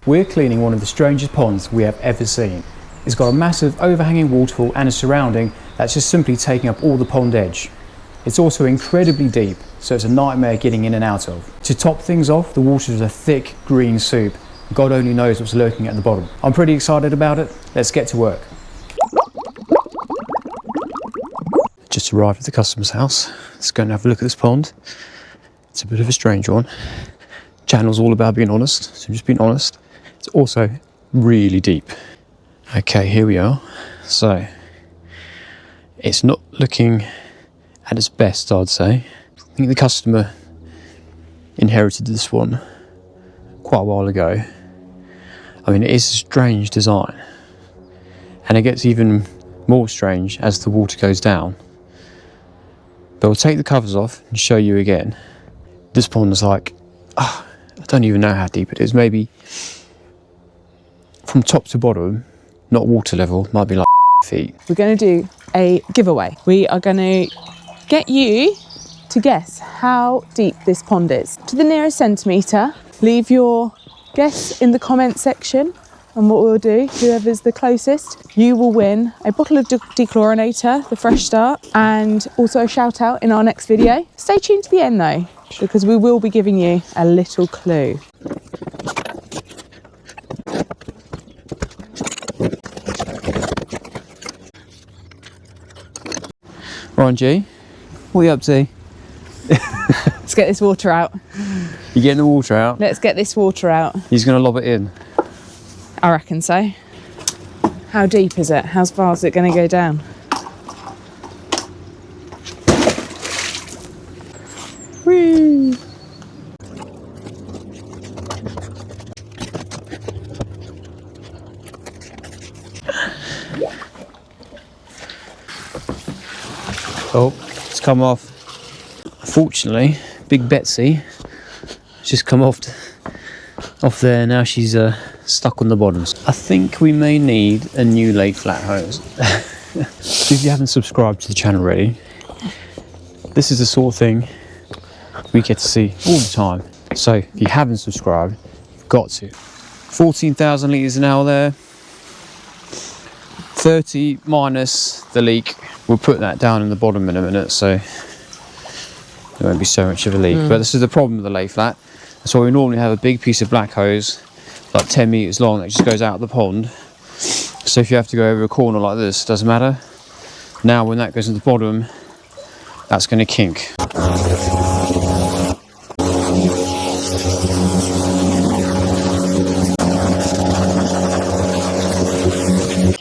we're cleaning one of the strangest ponds we have ever seen. It's got a massive overhanging waterfall and a surrounding that's just simply taking up all the pond edge. It's also incredibly deep, so it's a nightmare getting in and out of. To top things off, the water is a thick green soup. God only knows what's lurking at the bottom. I'm pretty excited about it. Let's get to work. Just arrived at the customer's house. Let's go and have a look at this pond. It's a bit of a strange one. Channel's all about being honest, so I'm just being honest. It's also really deep. Okay, here we are. So, it's not looking at its best, I'd say. I think the customer inherited this one quite a while ago. I mean, it is a strange design. And it gets even more strange as the water goes down. But we'll take the covers off and show you again. This pond is like, I don't even know how deep it is. Maybe from top to bottom, not water level, might be like feet. We're going to do a giveaway. We are going to get you to guess how deep this pond is. To the nearest centimetre, leave your guess in the comment section. And what we'll do, whoever's the closest, you will win a bottle of dechlorinator, the Fresh Start, and also a shout out in our next video. Stay tuned to the end though, because we will be giving you a little clue. Ryan G, what are you up to? Let's get this water out. You getting the water out? Let's get this water out. He's going to lob it in. I reckon so. How deep is it? How far is it going to go down? Whee! Oh, it's come off. Fortunately, Big Betsy has just come off there. Now she's stuck on the bottoms. I think we may need a new lay flat hose. If you haven't subscribed to the channel already, this is the sort of thing we get to see all the time. So if you haven't subscribed, you've got to. 14,000 litres an hour there. 30 minus the leak. We'll put that down in the bottom in a minute, so there won't be so much of a leak. But this is the problem with the lay flat. That's why we normally have a big piece of black hose, like 10 metres long, that just goes out of the pond. So if you have to go over a corner like this, doesn't matter. Now when that goes to the bottom, that's going to kink.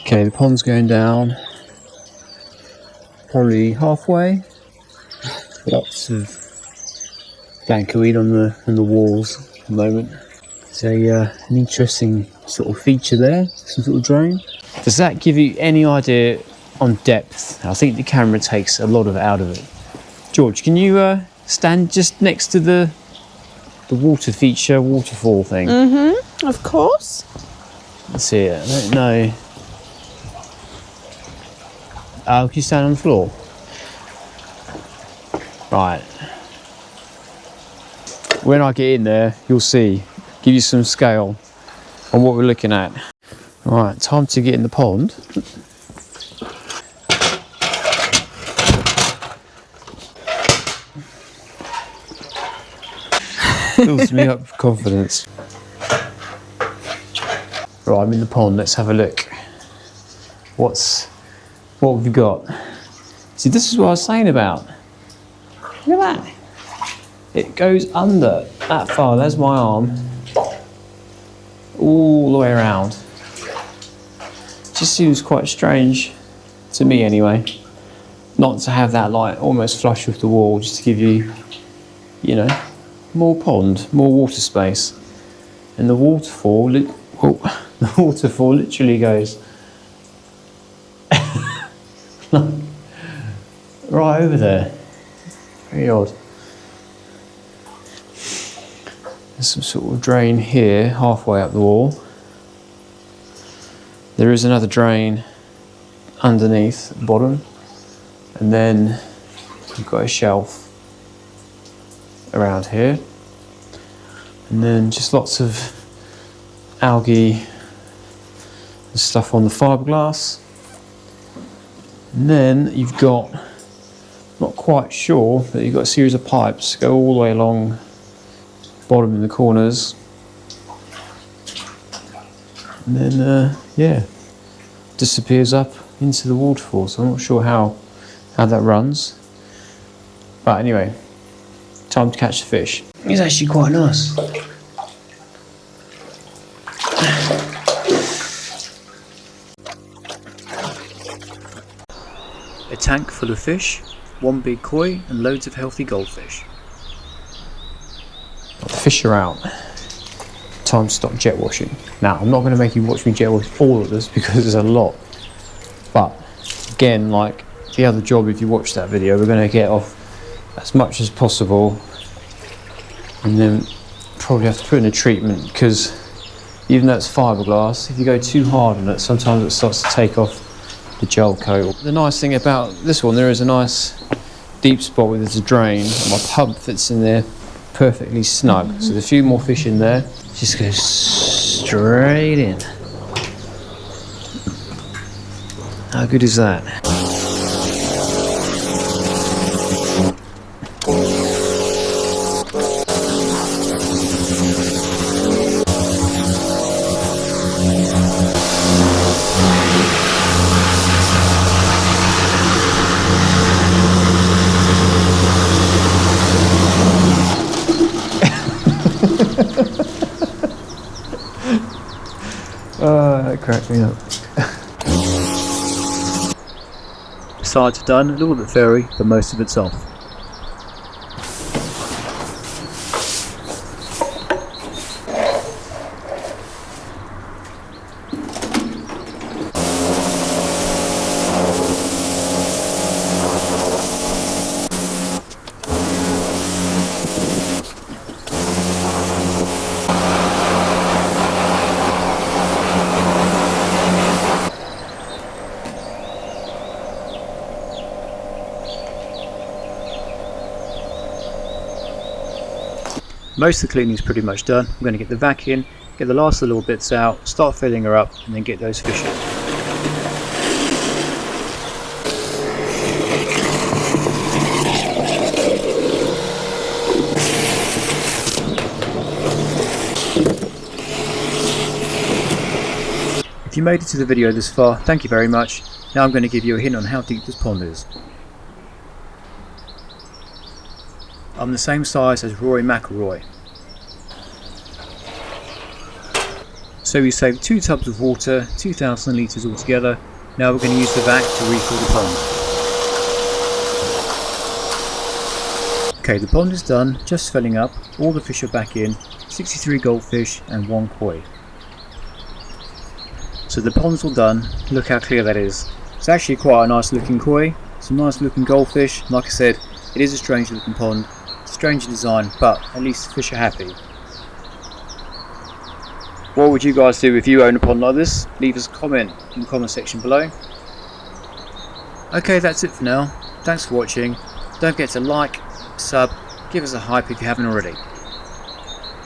Okay, the pond's going down, probably halfway. Lots of blanket on the walls at the moment. It's an interesting sort of feature there, some sort of drain. Does that give you any idea on depth? I think the camera takes a lot of it out of it. George, can you stand just next to the water feature, waterfall thing? Mm-hmm, of course. Let's see it, I don't know. Oh, can you stand on the floor? Right. When I get in there, you'll see. Give you some scale on what we're looking at. Right, time to get in the pond. Fills me up with confidence. Right, I'm in the pond. Let's have a look. What have we got? See, this is what I was saying about. Look at that. It goes under that far. There's my arm. All the way around. Just seems quite strange to me anyway. Not to have that like almost flush with the wall, just to give you, you know, more pond, more water space. And the waterfall literally goes right over there. Very odd. There's some sort of drain here, halfway up the wall. There is another drain underneath at the bottom. And then you've got a shelf around here. And then just lots of algae and stuff on the fiberglass. And then you've got, not quite sure, but you've got a series of pipes go all the way along the bottom in the corners. And then, yeah, disappears up into the waterfall. So I'm not sure how that runs. But anyway, time to catch the fish. It's actually quite nice. A tank full of fish, one big koi and loads of healthy goldfish. The fish are out. Time to stop jet washing. Now, I'm not going to make you watch me jet wash all of this because there's a lot. But again, like the other job, if you watch that video, we're going to get off as much as possible, and then probably have to put in a treatment, because even though it's fiberglass, if you go too hard on it, sometimes it starts to take off the gel coat. The nice thing about this one, there is a nice deep spot where there's a drain, and my pump fits in there perfectly snug. So there's a few more fish in there. Just goes straight in. How good is that? That cracked me up. Sides are done, a little bit furry, but most of it's off. Most of the cleaning is pretty much done. I'm going to get the vac in, get the last little bits out, start filling her up, and then get those fish in. If you made it to the video this far, thank you very much. Now I'm going to give you a hint on how deep this pond is. I'm the same size as Roy McIlroy. So we saved 2 tubs of water, 2,000 litres altogether. Now we're going to use the vac to refill the pond. Okay, the pond is done, just filling up, all the fish are back in, 63 goldfish and 1 koi. So the pond's all done, look how clear that is. It's actually quite a nice looking koi, some nice looking goldfish. Like I said, it is a strange looking pond. Strange design, but at least the fish are happy. What would you guys do if you own a pond like this? Leave us a comment in the comment section below. Okay, that's it for now. Thanks for watching. Don't forget to like, sub, give us a hype if you haven't already.